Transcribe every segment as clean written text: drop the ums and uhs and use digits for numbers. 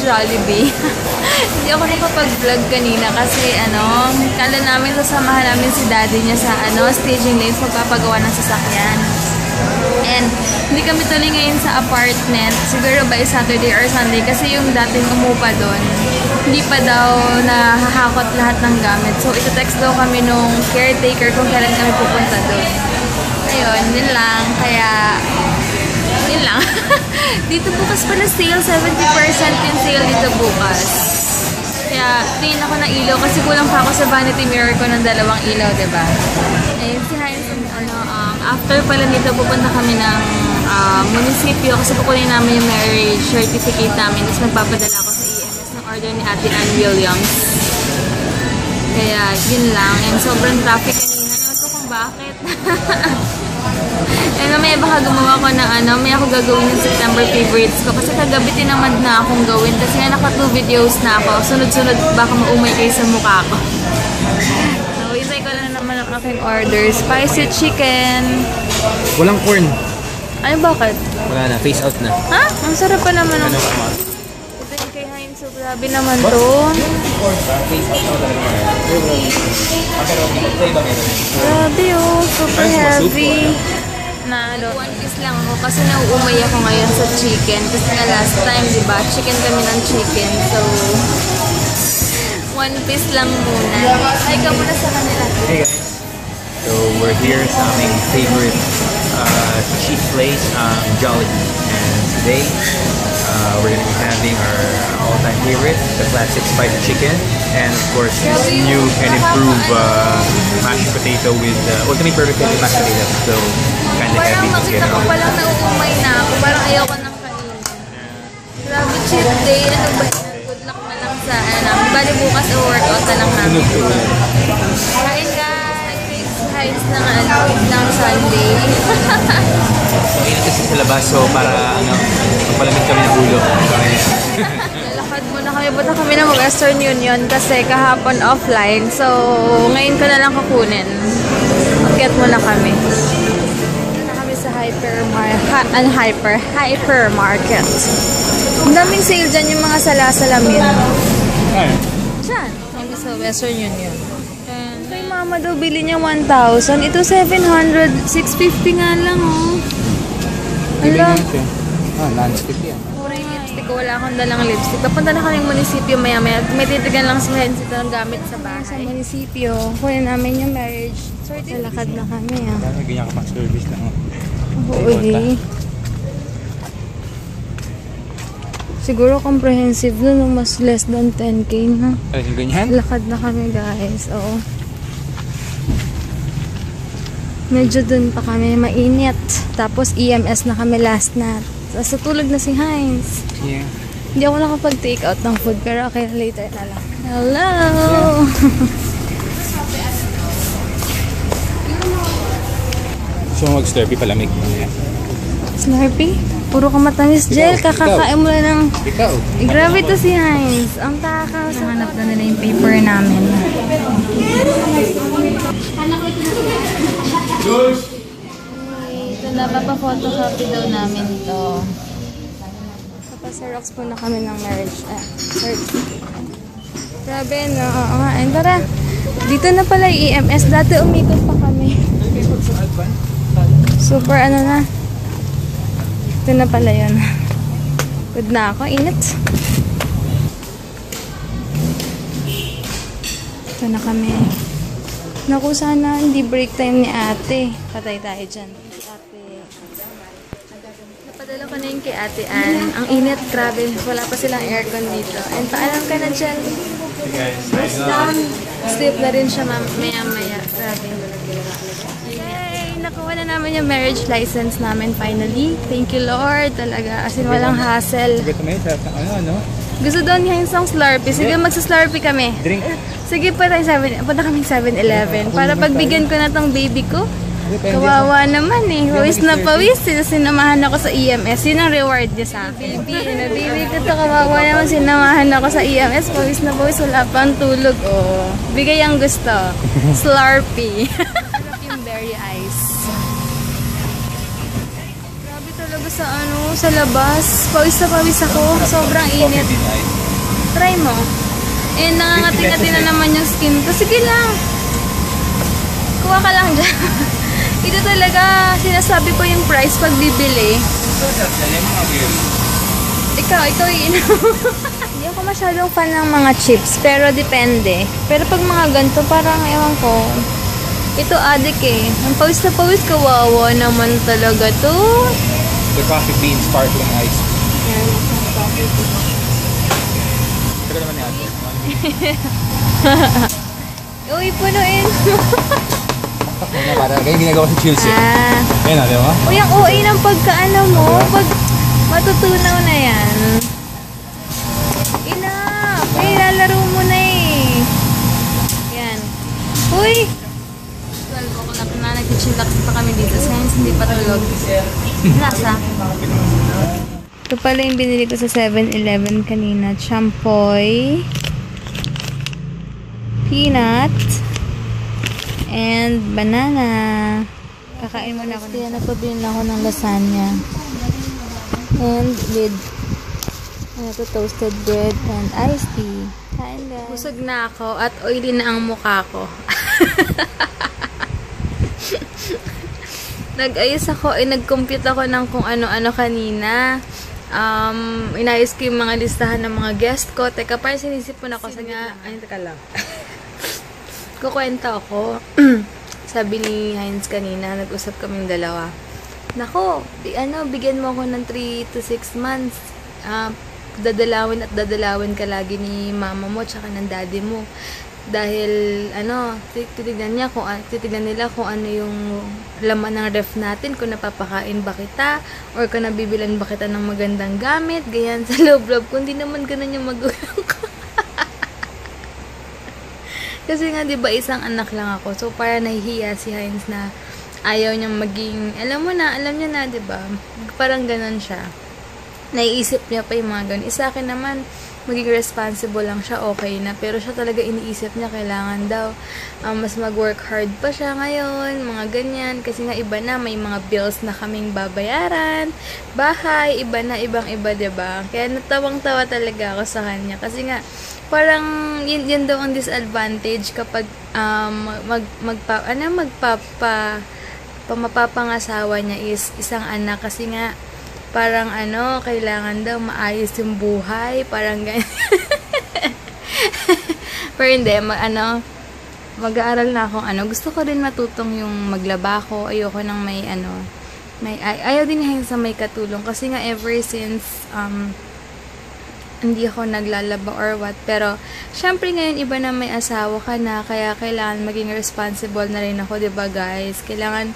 Jollibee. Hindi ako nakapag-vlog kanina kasi kala namin sasamahan namin si daddy niya sa staging lanes magpapagawa ng sasakyan. And hindi kami tuloy ngayon sa apartment, siguro by Saturday or Sunday kasi yung dating umupa doon, hindi pa daw nahahakot lahat ng gamit. So ito-text daw kami nung caretaker kung kailan kami pupunta doon. Ayun, yun lang. Kaya, yun lang. Dito bukas pala sale, 70% yung sale dito bukas. Kaya tingin ako ng ilaw kasi kulang pa ako sa vanity mirror ko ng 2 ilaw, diba? Ayun, si Heinz, after pala nito, pupunta kami ng munisipyo kasi kukunin namin yung marriage certificate namin. Tapos magpapadala ako sa EMS ng order ni Ate Ann Williams. Kaya, yun lang. And sobrang traffic kanina. Ewan ko kung bakit. And mamaya baka gumawa ko ng may ako gagawin yung September favorites ko. Kasi kagabi tinamad na akong gawin. Kasi nga naka 2 videos na ako. Sunod-sunod baka maumay kayo sa mukha ko. Hintay ko na naman ang aking order. Spicy chicken. Walang corn. Ay, bakit? Wala na. Face out na. Ha? Ang sarap pa naman ang... Ito kay Heinz. So, grabe naman to. Grabe oh. Super heavy. Na One piece lang ako kasi nauumay ako ngayon sa chicken. Kasi nga last time, diba? Chicken kami ng chicken. So... 1 piece lang muna. Ay, ka muna sa kanila. Hey guys. So we're here sa aming favorite cheap place, Jollibee. And today, we're gonna be having our all-time favorite, the classic spicy chicken. And of course, this new and improved mashed potato with ultimate perfect with mashed potato. So kind of heavy. Parang makita ko palang nauumay na ako. Parang ayaw ko nang kainin. Grabe cheat day. Ano ba? Sa bali bukas o-workout na lang namin. Kain guys! Kain ng Sunday. Init kasi sa labas, so para magpalamig kami ng ulo. Lalakad muna kami. Punta kami ng Western Union kasi kahapon offline. So, ngayon ko na lang kukunin. Mag-get muna kami. Punta kami sa hypermarket. Ang daming sale dyan yung mga salasalamin. Saan? Hindi sa Western Union. Kay mama daw bili niya 1,000. Ito 700. 650 nga lang oh. Ala. Non-stick yan. Puro yung lipstick ko. Wala akong dalang lipstick. Papunta na kaming munisipyo maya-maya. May titigan lang si Heinz ito ng gamit sa bahay. Sa munisipyo. Kunin namin yung marriage. Lakad na kami ah. Ganyan ka pang service lang. Oo siguro comprehensive nun, mas less than 10K na. Ay, ganyan? Lakad na kami guys, oo. Medyo dun pa kami, mainit. Tapos EMS na kami last night. Tapos tulog na si Heinz. Yeah. Hindi ako nakapag-take out ng food, pero okay, later na lang. Hello! So mag-slurpee palamig. Slurpee? Puro ka matamis, Jel. Kakakain mo lang ng... Ikaw. Grabe to si Heinz. Ang takaw. Hanap na nila yung paper namin. Ito na, papapotocopy daw namin ito. Papaserox po na kami ng marriage. Grabe, no? Oo nga. Tara. Dito na pala yung EMS. Dati umikot pa kami. Super ano na. Ito na pala yun. Good na ako. Init. Ito na kami. Naku, sana hindi break time ni ate. Patay tayo dyan. Ate. Napadala ko na yung kay Ate Ann. Ang init, grabe. Wala pa silang aircon dito. And paalam ka na dyan. Rest down. Sleep na rin siya maya-maya. Grabe. Nakuha na naman yung marriage license namin finally. Thank you Lord. Talaga. As in, walang hassle. Gusto daw niya yung Slurpee. Sige, magsa-Slurpee kami. Drink. Sige, punta kami 7-Eleven. Para pagbigyan ko na tong baby ko. Kawawa naman eh. Pawis na pawis. Sinamahan ako sa EMS. Yun ang reward niya sa akin. Baby ko to, kawawa naman. Sinamahan ako sa EMS. Pawis na pawis. Wala pang tulog. Oh. Bigay ang gusto. Slurpee. Yung berry ice. Grabe talaga sa sa labas. Pawis na pawis ako. Sobrang init. Try mo. Eh, nangangati-ngati na naman yung skin ko. Sige lang. Kuha ka lang dyan. Ito talaga, sinasabi ko yung price pag bibili. Ikaw iinom. Hindi ako masyadong fan ng mga chips, pero depende. Pero pag mga ganito, parang ewan ko. Ito adik eh. Ang pawis na pawis, kawawa naman talaga to. The coffee bean sparkling ice. Yan, ang coffee bean. Ito naman yan. Uy, punuin mo. Para kayo ginagawa si Chelsea. Ayun na, di ba? Uy, ang OA ng pagkaano mo. Pag matutunaw na yan. Enough! Eh, lalaro mo na eh. Yan. Uy! 12 o'clock na, nag-chillax pa kami dito. Since hindi pa tulog. Nasa? Ito pala yung binili ko sa 7-Eleven kanina. Champoy. Peanut. And banana. Kakain muna ako. Kaya napabili na ako ng lasagna. And with toasted bread and iced tea. Kain guys. Busog na ako at oily na ang mukha ko. Nag-ayos ako, nag-compute ako ng kung ano-ano kanina. Inayos ko yung mga listahan ng mga guest ko. Teka, parang sinisip mo na ako. Ay, teka lang. Kukwenta ako. Sabi ni Heinz kanina, nag-usap kaming dalawa. Nako, bigyan mo ako ng 3 to 6 months. Dadalawin at dadalawin ka lagi ni mama mo tsaka ng daddy mo. Dahil, titignan nila kung ano yung laman ng ref natin, kung napapakain ba kita, or kung nabibilan ba kita ng magandang gamit, ganyan sa loob-loob. Kung di naman ganun yung magulang ko. Kasi nga, di ba, isang anak lang ako. So, para nahihiya si Heinz na ayaw niyang maging, alam niya na, di ba? Parang ganun siya. Naiisip niya pa yung mga ganun. Isa akin naman, maging responsible lang siya, okay na. Pero siya talaga iniisip niya, kailangan daw mas mag-work hard pa siya ngayon, mga ganyan. Kasi nga iba na, may mga bills na kaming babayaran, bahay, iba na, ibang-iba, diba? Kaya natawang-tawa talaga ako sa kanya. Kasi nga, parang yun daw ang disadvantage kapag mapapangasawa niya is isang anak. Kasi nga, parang kailangan daw maayos yung buhay, parang ganyan. Pero hindi, mag-aaral na akong gusto ko rin matutong yung maglaba ko, ayoko nang ayaw din hanggang sa may katulong, kasi nga ever since, hindi ako naglalaba or what, pero, syempre ngayon, iba na may asawa ka na, kaya kailangan maging responsible na rin ako, diba guys? Kailangan,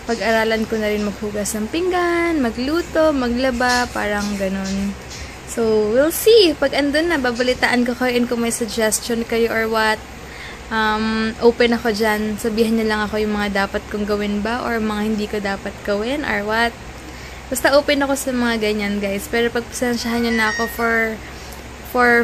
pag-aralan ko na rin maghugas ng pinggan, magluto, maglaba, parang ganun. So, we'll see. Pag andun na, babalitaan ko kayo kung may suggestion kayo or what. Open ako dyan. Sabihan niyo lang ako yung mga dapat kong gawin ba or mga hindi ko dapat gawin or what. Basta open ako sa mga ganyan, guys. Pero pagpasensyahan niyo na ako for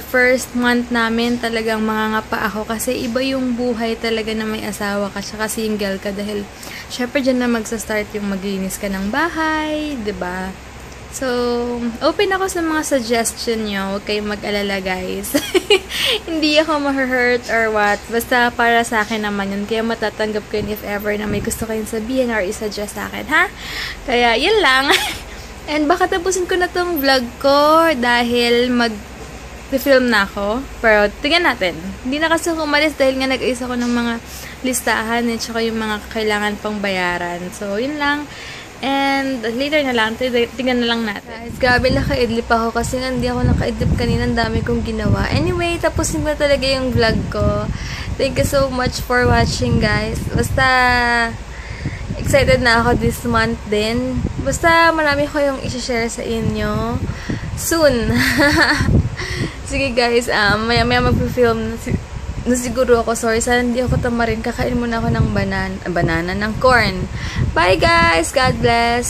first month namin, talagang mangangapa ako kasi iba yung buhay talaga na may asawa ka tsaka single ka dahil syempre dyan na magsa-start yung maglinis ka ng bahay, 'di ba? So, open ako sa mga suggestion nyo. Huwag kayong mag-alala, guys. Hindi ako ma-hurt or what. Basta para sa akin naman yun. Kaya matatanggap ko yun if ever na may gusto kayong sabihin or isuggest sa akin, ha? Kaya, yun lang. And baka tapusin ko na tong vlog ko dahil film na ako. Pero, tingnan natin. Hindi na kasi ako umalis dahil nga nag-ayos ako ng mga listahan at saka yung mga kailangan pang bayaran. So, yun lang. And, later na lang. Tingnan na lang natin. Guys, grabe naka-idlip ako kasi hindi ako naka-idlip kanina. Ang dami kong ginawa. Anyway, tapusin ko talaga yung vlog ko. Thank you so much for watching, guys. Basta, excited na ako this month din. Basta, marami ko yung i-share sa inyo. Soon. Sige guys, maya-maya mag-film na siguro ako. Sorry, sana hindi ako tamarin. Kakain muna ako ng banana ng corn. Bye guys! God bless!